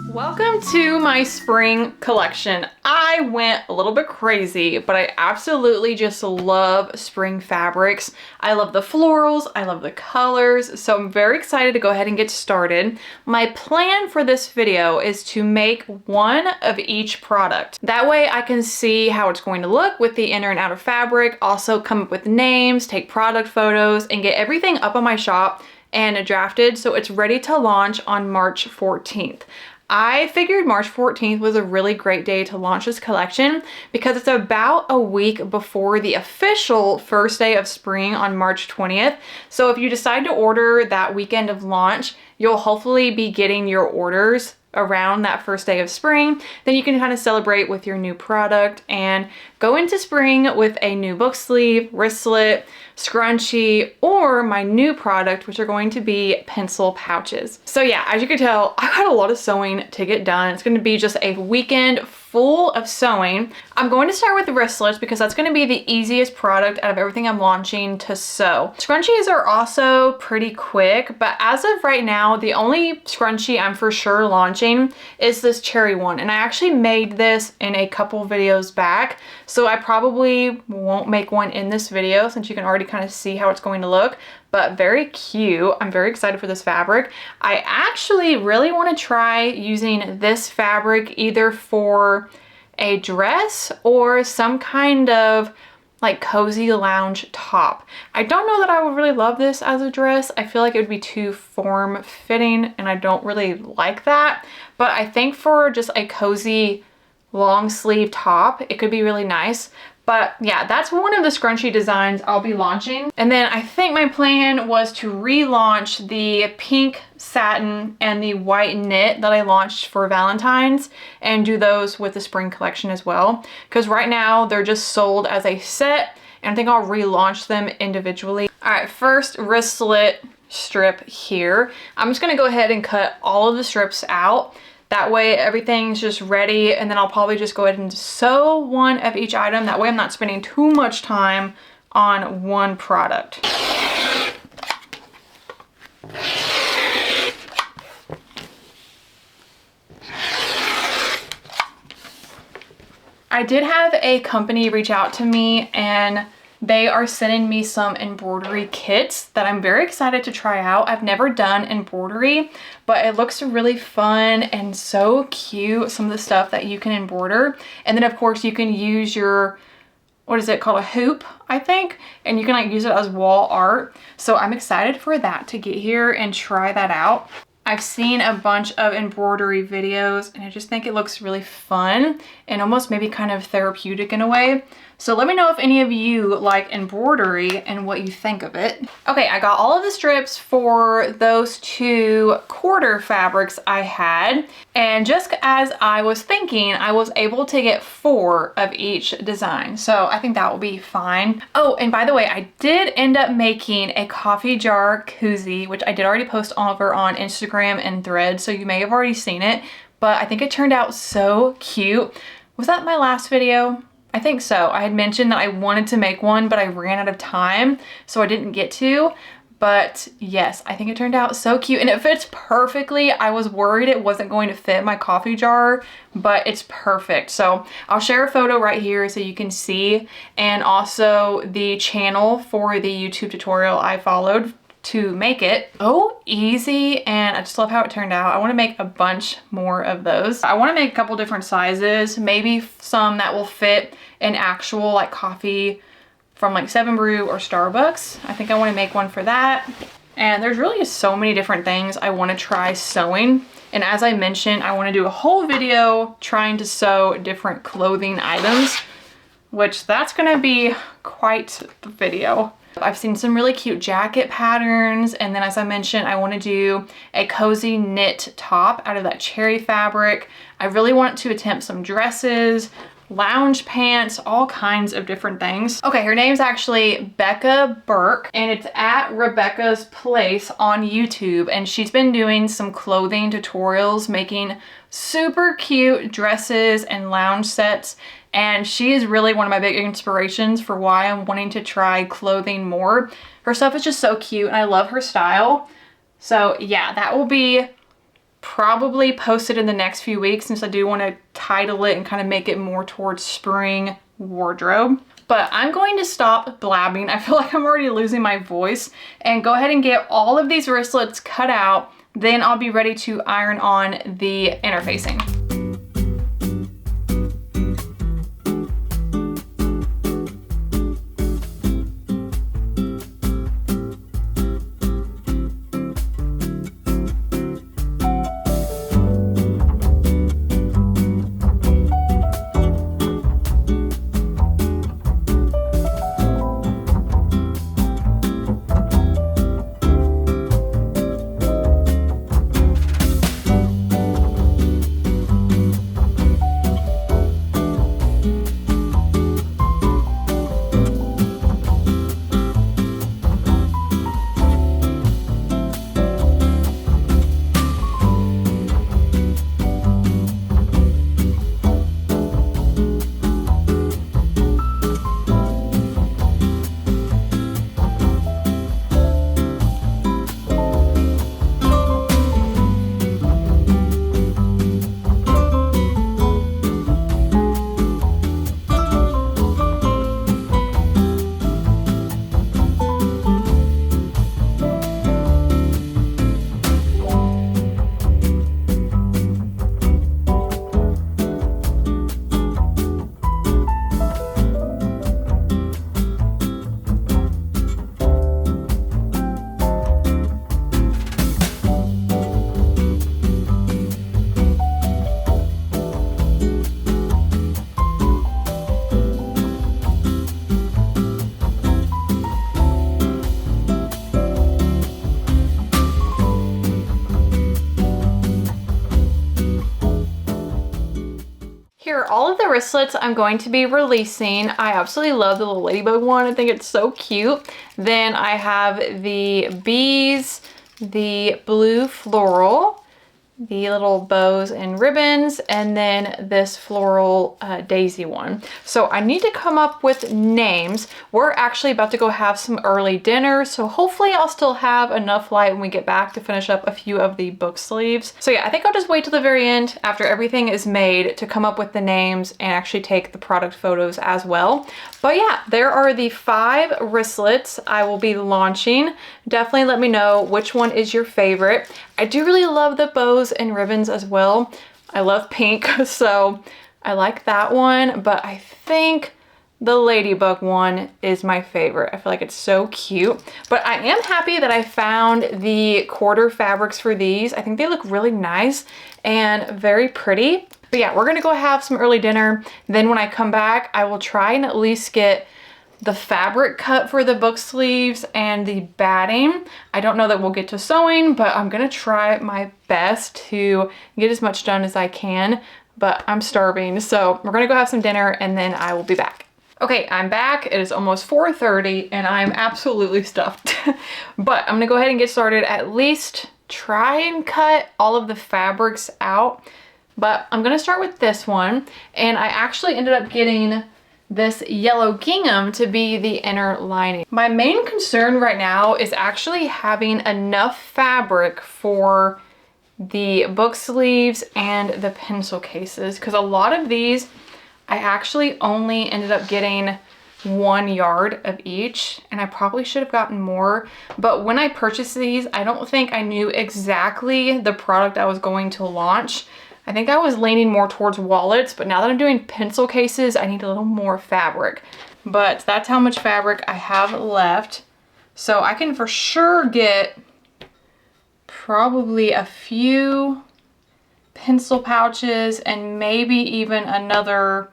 Welcome to my spring collection. I went a little bit crazy, but I absolutely just love spring fabrics. I love the florals, I love the colors, so I'm very excited to go ahead and get started. My plan for this video is to make one of each product. That way I can see how it's going to look with the inner and outer fabric, also come up with names, take product photos, and get everything up on my shop and drafted so it's ready to launch on March 14th. I figured March 14th was a really great day to launch this collection because it's about a week before the official first day of spring on March 20th. So if you decide to order that weekend of launch, you'll hopefully be getting your orders around that first day of spring. Then you can kind of celebrate with your new product and go into spring with a new book sleeve, wristlet, scrunchie, or my new product, which are going to be pencil pouches. So yeah, as you can tell, I got a lot of sewing to get done. It's going to be just a weekend full of sewing. I'm going to start with the wristlets because that's going to be the easiest product out of everything I'm launching to sew. Scrunchies are also pretty quick, but as of right now, the only scrunchie I'm for sure launching is this cherry one. And I actually made this in a couple videos back, so I probably won't make one in this video since you can already kind of see how it's going to look. But very cute. I'm very excited for this fabric. I actually really want to try using this fabric either for a dress or some kind of like cozy lounge top. I don't know that I would really love this as a dress. I feel like it would be too form-fitting and I don't really like that. But I think for just a cozy long sleeve top, it could be really nice. But yeah, that's one of the scrunchie designs I'll be launching. And then I think my plan was to relaunch the pink satin and the white knit that I launched for Valentine's and do those with the spring collection as well. Because right now they're just sold as a set and I think I'll relaunch them individually. All right, first wristlet strip here. I'm just gonna go ahead and cut all of the strips out. That way everything's just ready, and then I'll probably just go ahead and sew one of each item. That way I'm not spending too much time on one product. I did have a company reach out to me and they are sending me some embroidery kits that I'm very excited to try out. I've never done embroidery, but it looks really fun and so cute, some of the stuff that you can embroider. And then of course you can use your, what is it called, a hoop, I think, and you can like use it as wall art. So I'm excited for that to get here and try that out. I've seen a bunch of embroidery videos and I just think it looks really fun and almost maybe kind of therapeutic in a way. So let me know if any of you like embroidery and what you think of it. Okay, I got all of the strips for those two quarter fabrics I had. And just as I was thinking, I was able to get 4 of each design. So I think that will be fine. Oh, and by the way, I did end up making a coffee jar koozie, which I did already post over on Instagram and Threads, so you may have already seen it, but I think it turned out so cute. Was that my last video? I think so. I had mentioned that I wanted to make one, but I ran out of time, so I didn't get to. But yes, I think it turned out so cute and it fits perfectly. I was worried it wasn't going to fit my coffee jar, but it's perfect. So I'll share a photo right here so you can see, and also the channel for the YouTube tutorial I followed to make it. Oh, easy, and I just love how it turned out. I want to make a bunch more of those. I want to make a couple different sizes, maybe some that will fit an actual like coffee from like 7 Brew or Starbucks. I think I want to make one for that. And there's really just so many different things I want to try sewing. And as I mentioned, I want to do a whole video trying to sew different clothing items, which that's going to be quite the video. I've seen some really cute jacket patterns, and then as I mentioned, I want to do a cozy knit top out of that cherry fabric. I really want to attempt some dresses, lounge pants, all kinds of different things. Okay, her name's actually Becca Burke, and it's at Rebecca's Place on YouTube, and she's been doing some clothing tutorials, making super cute dresses and lounge sets. and she is really one of my big inspirations for why I'm wanting to try clothing more. Her stuff is just so cute and I love her style. So yeah, that will be probably posted in the next few weeks, since I do want to title it and kind of make it more towards spring wardrobe. But I'm going to stop blabbing. I feel like I'm already losing my voice, and go ahead and get all of these wristlets cut out. Then I'll be ready to iron on the interfacing. Here, all of the wristlets I'm going to be releasing. I absolutely love the little ladybug one. I think it's so cute. Then I have the bees, the blue floral, the little bows and ribbons, and then this floral daisy one. So I need to come up with names. We're actually about to go have some early dinner, so hopefully I'll still have enough light when we get back to finish up a few of the book sleeves. So yeah, I think I'll just wait till the very end after everything is made to come up with the names and actually take the product photos as well. But yeah, there are the 5 wristlets I will be launching. Definitely let me know which one is your favorite. I do really love the bows and ribbons as well. I love pink, so I like that one, but I think the ladybug one is my favorite. I feel like it's so cute. But I am happy that I found the quarter fabrics for these. I think they look really nice and very pretty. But yeah, we're gonna go have some early dinner. Then when I come back, I will try and at least get the fabric cut for the book sleeves and the batting. I don't know that we'll get to sewing, but I'm gonna try my best to get as much done as I can, but I'm starving. So we're gonna go have some dinner and then I will be back. Okay, I'm back. It is almost 4:30 and I'm absolutely stuffed. But I'm gonna go ahead and get started, at least try and cut all of the fabrics out. But I'm gonna start with this one, and I actually ended up getting this yellow gingham to be the inner lining. My main concern right now is actually having enough fabric for the book sleeves and the pencil cases, because a lot of these I actually only ended up getting 1 yard of each, and I probably should have gotten more. But when I purchased these, I don't think I knew exactly the product I was going to launch. I think I was leaning more towards wallets, but now that I'm doing pencil cases, I need a little more fabric. But that's how much fabric I have left. So I can for sure get probably a few pencil pouches and maybe even another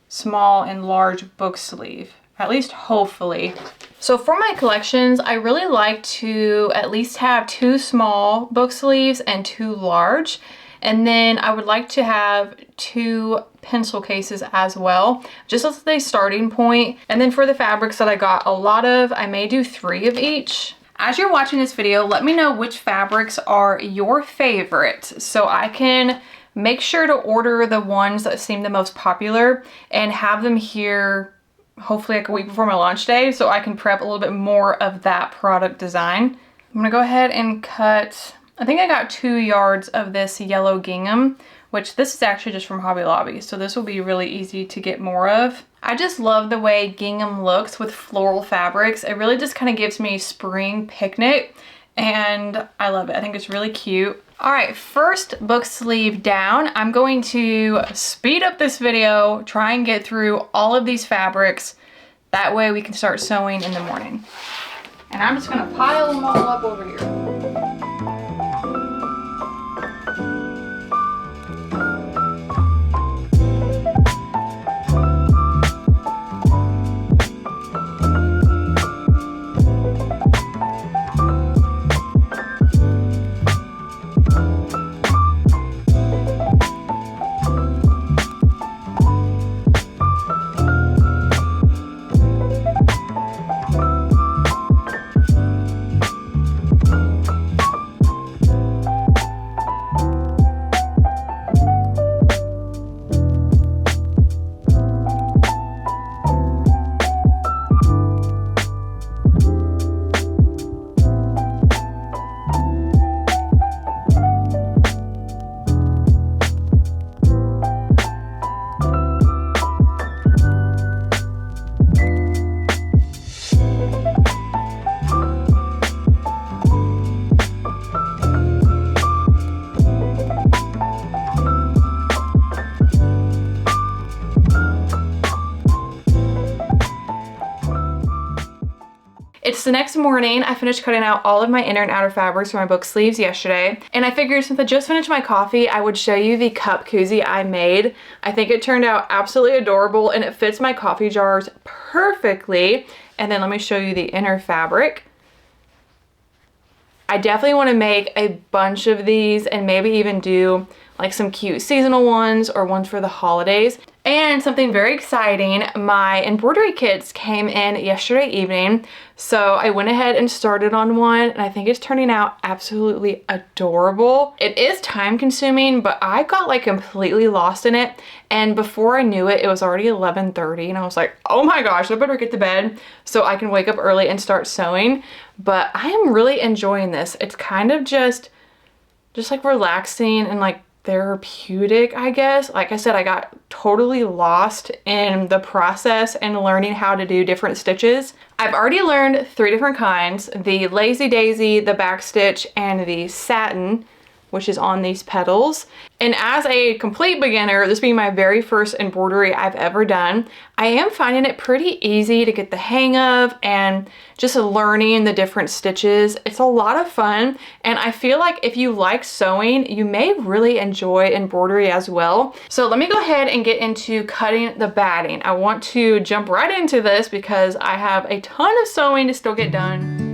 small and large book sleeve, at least hopefully. So for my collections, I really like to at least have 2 small book sleeves and 2 large. And then I would like to have 2 pencil cases as well, just as a starting point. And then for the fabrics that I got a lot of, I may do 3 of each. As you're watching this video, let me know which fabrics are your favorite so I can make sure to order the ones that seem the most popular and have them here hopefully like a week before my launch day so I can prep a little bit more of that product design. I'm gonna go ahead and cut, I think I got 2 yards of this yellow gingham, which this is actually just from Hobby Lobby, so this will be really easy to get more of. I just love the way gingham looks with floral fabrics. It really just kind of gives me spring picnic, and I love it. I think it's really cute. All right, first book sleeve down. I'm going to speed up this video, try and get through all of these fabrics. That way we can start sewing in the morning. And I'm just gonna pile them all up over here. It's the next morning. I finished cutting out all of my inner and outer fabrics for my book sleeves yesterday, and I figured since I just finished my coffee, I would show you the cup koozie I made. I think it turned out absolutely adorable, and it fits my coffee jars perfectly. And then let me show you the inner fabric. I definitely want to make a bunch of these and maybe even do like some cute seasonal ones or ones for the holidays. And something very exciting, my embroidery kits came in yesterday evening, so I went ahead and started on one, and I think it's turning out absolutely adorable. It is time consuming, but I got like completely lost in it, and before I knew it, it was already 11:30, and I was like, oh my gosh, I better get to bed so I can wake up early and start sewing. But I am really enjoying this. It's kind of just like relaxing and like therapeutic, I guess. Like I said, I got totally lost in the process and learning how to do different stitches. I've already learned 3 different kinds: the lazy daisy, the back stitch, and the satin, which is on these petals. And as a complete beginner, this being my very first embroidery I've ever done, I am finding it pretty easy to get the hang of, and just learning the different stitches. It's a lot of fun, and I feel like if you like sewing, you may really enjoy embroidery as well. So let me go ahead and get into cutting the batting. I want to jump right into this because I have a ton of sewing to still get done.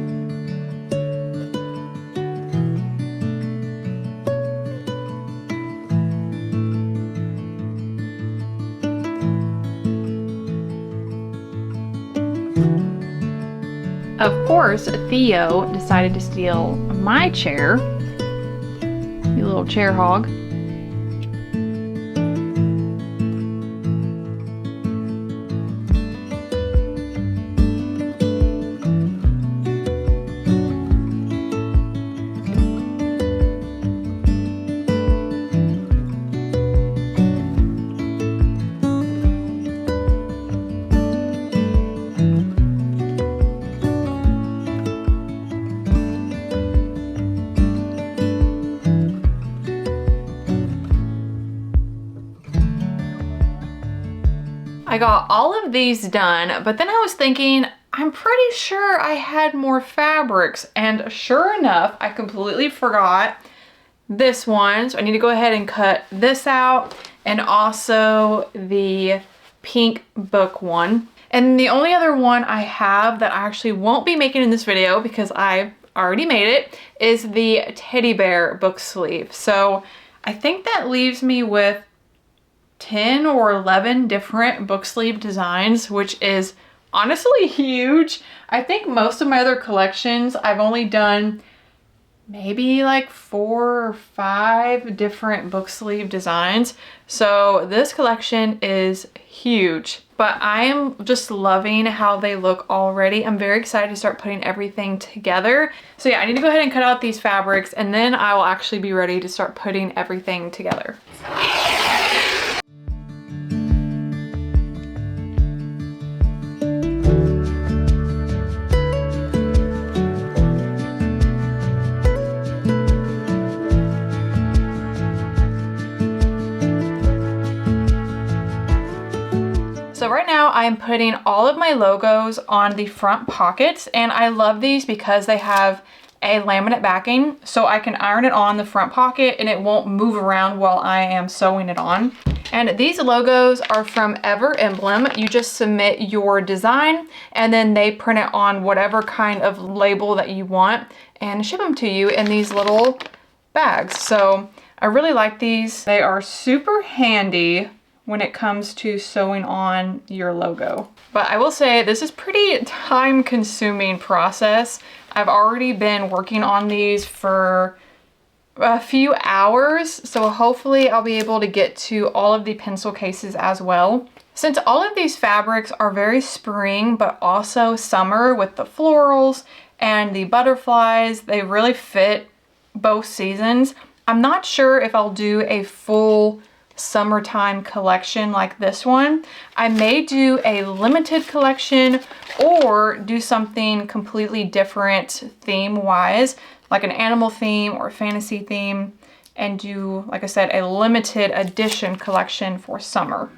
Of course, Theo decided to steal my chair, you little chair hog. I got all of these done, but then I was thinking, I'm pretty sure I had more fabrics, and sure enough, I completely forgot this one. So I need to go ahead and cut this out, and also the pink book one. And the only other one I have that I actually won't be making in this video because I already made it is the teddy bear book sleeve. So I think that leaves me with 10 or 11 different book sleeve designs, which is honestly huge. I think most of my other collections, I've only done maybe like 4 or 5 different book sleeve designs. So this collection is huge, but I am just loving how they look already. I'm very excited to start putting everything together. So yeah, I need to go ahead and cut out these fabrics, and then I will actually be ready to start putting everything together. So right now I'm putting all of my logos on the front pockets, and I love these because they have a laminate backing, so I can iron it on the front pocket and it won't move around while I am sewing it on. And these logos are from Ever Emblem. You just submit your design and then they print it on whatever kind of label that you want and ship them to you in these little bags. So I really like these. They are super handy when it comes to sewing on your logo. But I will say this is pretty time-consuming process. I've already been working on these for a few hours, so hopefully I'll be able to get to all of the pencil cases as well. Since all of these fabrics are very spring but also summer with the florals and the butterflies, they really fit both seasons. I'm not sure if I'll do a full summertime collection like this one. I may do a limited collection or do something completely different theme-wise, like an animal theme or a fantasy theme, and do, like I said, a limited edition collection for summer.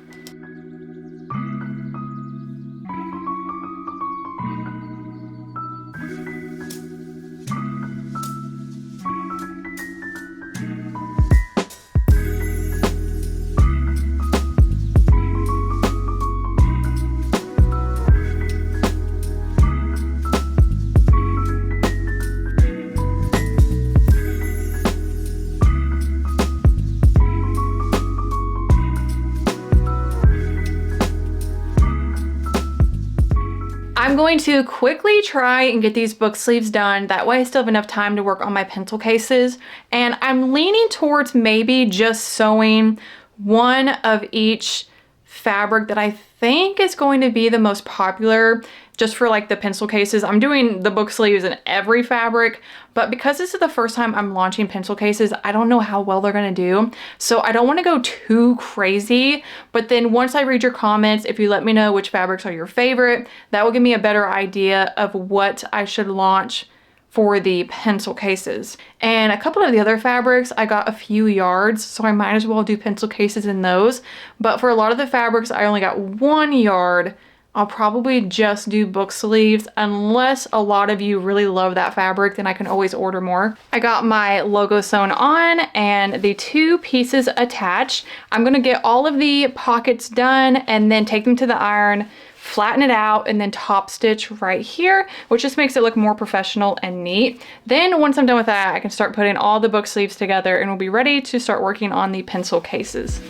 I'm going to quickly try and get these book sleeves done. That way I still have enough time to work on my pencil cases. And I'm leaning towards maybe just sewing one of each fabric that I think is going to be the most popular just for like the pencil cases. I'm doing the book sleeves in every fabric, but because this is the first time I'm launching pencil cases, I don't know how well they're gonna do. So I don't wanna go too crazy, but then once I read your comments, if you let me know which fabrics are your favorite, that will give me a better idea of what I should launch for the pencil cases. And a couple of the other fabrics, I got a few yards, so I might as well do pencil cases in those. But for a lot of the fabrics, I only got 1 yard. I'll probably just do book sleeves unless a lot of you really love that fabric, then I can always order more. I got my logo sewn on and the 2 pieces attached. I'm gonna get all of the pockets done and then take them to the iron, flatten it out, and then top stitch right here, which just makes it look more professional and neat. Then once I'm done with that, I can start putting all the book sleeves together and we'll be ready to start working on the pencil cases.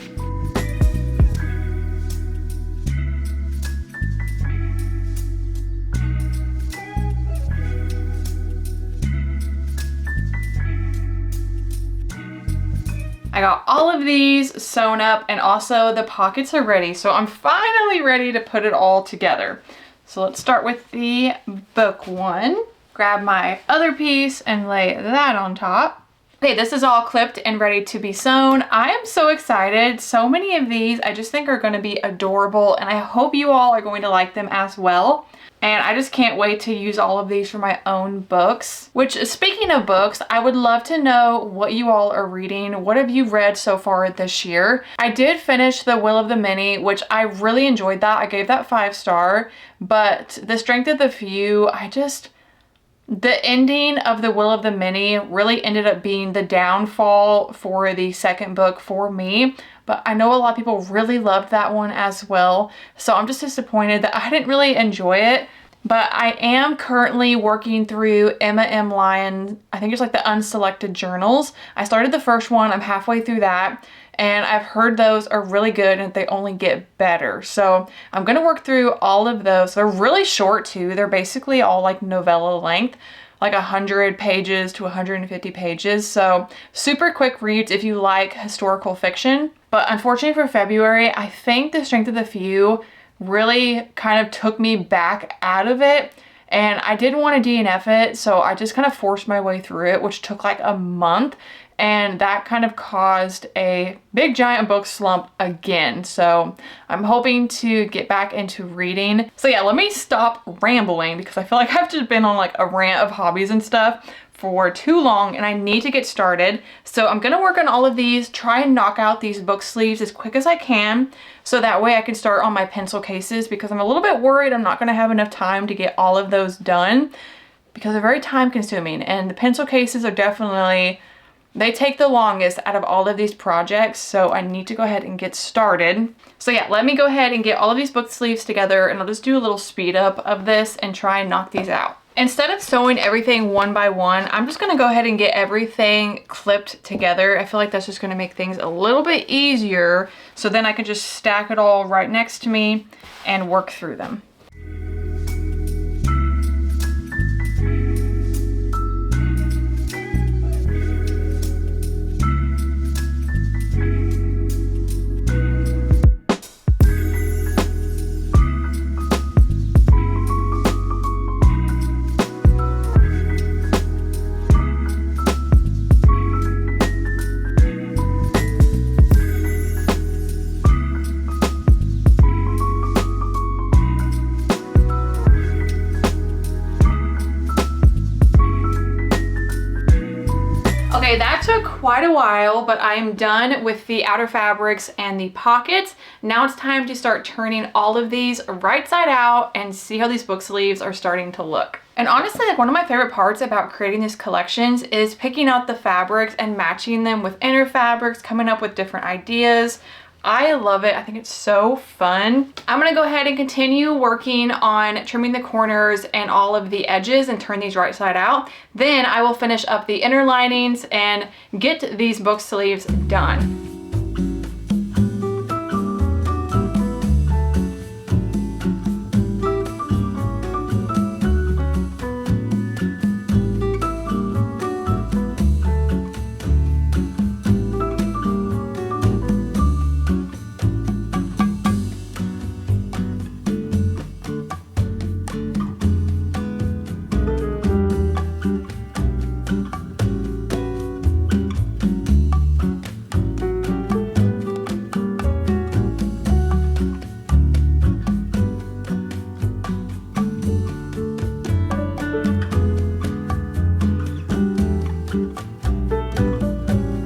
I got all of these sewn up and also the pockets are ready. So I'm finally ready to put it all together. So let's start with the book one. Grab my other piece and lay that on top. Okay, this is all clipped and ready to be sewn. I am so excited. So many of these I just think are going to be adorable and I hope you all are going to like them as well. And I just can't wait to use all of these for my own books. Which, speaking of books, I would love to know what you all are reading. What have you read so far this year? I did finish The Will of the Many, which I really enjoyed that. I gave that 5-star. But The Strength of the Few, the ending of The Will of the Many really ended up being the downfall for the second book for me. But I know a lot of people really loved that one as well. So I'm just disappointed that I didn't really enjoy it. But I am currently working through Emma M. Lyon, I think it's like the Unselected Journals. I started the first one, I'm halfway through that. And I've heard those are really good and they only get better. So I'm going to work through all of those. They're really short too. They're basically all like novella length. like 100 pages to 150 pages. So super quick reads if you like historical fiction. But unfortunately for February, I think The Strength of the Few really kind of took me back out of it. And I didn't want to DNF it, so I just kind of forced my way through it, which took like a month. And that kind of caused a big giant book slump again. So I'm hoping to get back into reading. So yeah, let me stop rambling because I feel like I've just been on like a rant of hobbies and stuff for too long, and I need to get started. So I'm gonna work on all of these, try and knock out these book sleeves as quick as I can, so that way I can start on my pencil cases, because I'm a little bit worried I'm not gonna have enough time to get all of those done because they're very time consuming, and the pencil cases are definitely, they take the longest out of all of these projects, so I need to go ahead and get started. So yeah, let me go ahead and get all of these book sleeves together, and I'll just do a little speed up of this and try and knock these out. Instead of sewing everything one by one, I'm just gonna go ahead and get everything clipped together. I feel like that's just gonna make things a little bit easier, so then I can just stack it all right next to me and work through them. Okay, that took quite a while, but I am done with the outer fabrics and the pockets. Now it's time to start turning all of these right side out and see how these book sleeves are starting to look. And honestly, like, one of my favorite parts about creating these collections is picking out the fabrics and matching them with inner fabrics, coming up with different ideas. I love it. I think it's so fun. I'm gonna go ahead and continue working on trimming the corners and all of the edges and turn these right side out. Then I will finish up the inner linings and get these book sleeves done.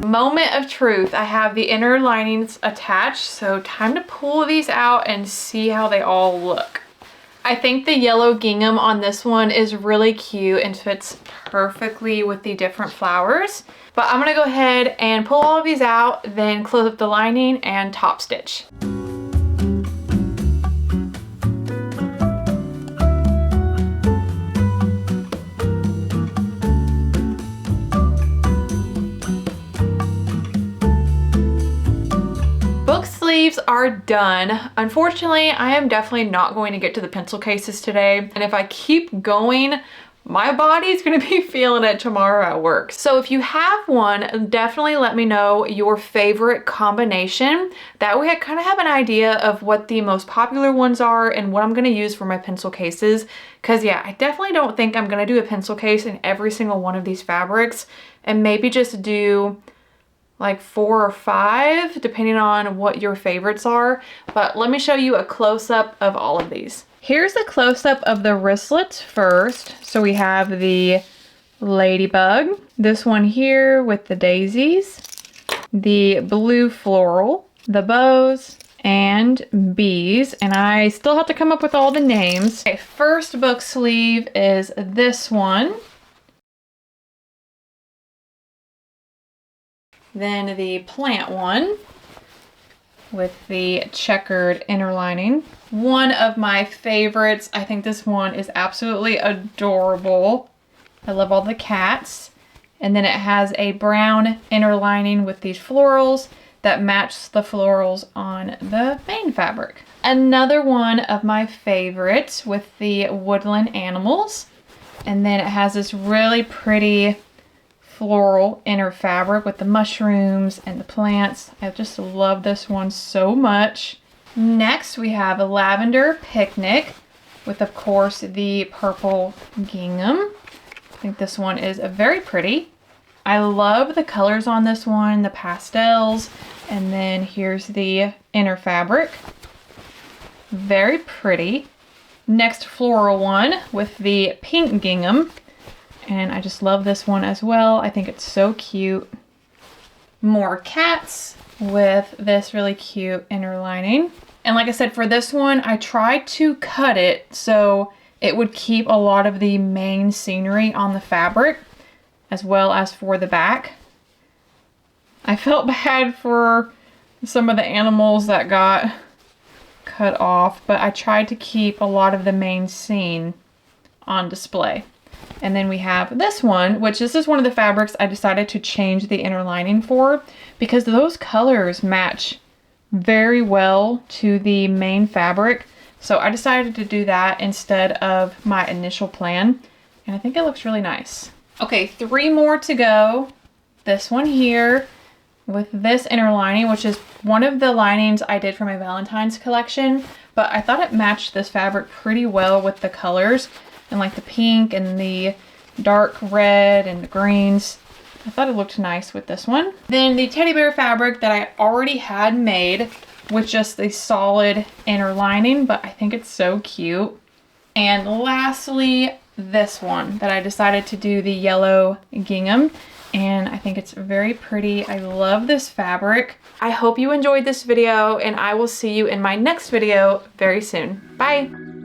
Moment of truth. I have the inner linings attached, so time to pull these out and see how they all look. I think the yellow gingham on this one is really cute and fits perfectly with the different flowers. But I'm gonna go ahead and pull all of these out, then close up the lining and top stitch. Sleeves are done. Unfortunately, I am definitely not going to get to the pencil cases today. And if I keep going, my body's gonna be feeling it tomorrow at work. So if you have one, definitely let me know your favorite combination. That way I kind of have an idea of what the most popular ones are and what I'm gonna use for my pencil cases. Cause yeah, I definitely don't think I'm gonna do a pencil case in every single one of these fabrics, and maybe just do like 4 or 5, depending on what your favorites are. But let me show you a close-up of all of these. Here's a close-up of the wristlets first. So we have the ladybug, this one here with the daisies, the blue floral, the bows, and bees. And I still have to come up with all the names. Okay, first book sleeve is this one. Then the plant one with the checkered inner lining. One of my favorites. I think this one is absolutely adorable. I love all the cats. And then it has a brown inner lining with these florals that match the florals on the main fabric. Another one of my favorites with the woodland animals. And then it has this really pretty floral inner fabric with the mushrooms and the plants. I just love this one so much. Next, we have a lavender picnic with, of course, the purple gingham. I think this one is very pretty. I love the colors on this one, the pastels, and then here's the inner fabric. Very pretty. Next floral one with the pink gingham. And I just love this one as well. I think it's so cute. More cats with this really cute inner lining. And like I said, for this one, I tried to cut it so it would keep a lot of the main scenery on the fabric, as well as for the back. I felt bad for some of the animals that got cut off, but I tried to keep a lot of the main scene on display. And then we have this one, which this is one of the fabrics I decided to change the inner lining for because those colors match very well to the main fabric. So I decided to do that instead of my initial plan. And I think it looks really nice. Okay, 3 more to go. This one here with this inner lining, which is one of the linings I did for my Valentine's collection, but I thought it matched this fabric pretty well with the colors and like the pink and the dark red and the greens. I thought it looked nice with this one. Then the teddy bear fabric that I already had made with just the solid inner lining, but I think it's so cute. And lastly, this one that I decided to do the yellow gingham, and I think it's very pretty. I love this fabric. I hope you enjoyed this video, and I will see you in my next video very soon. Bye!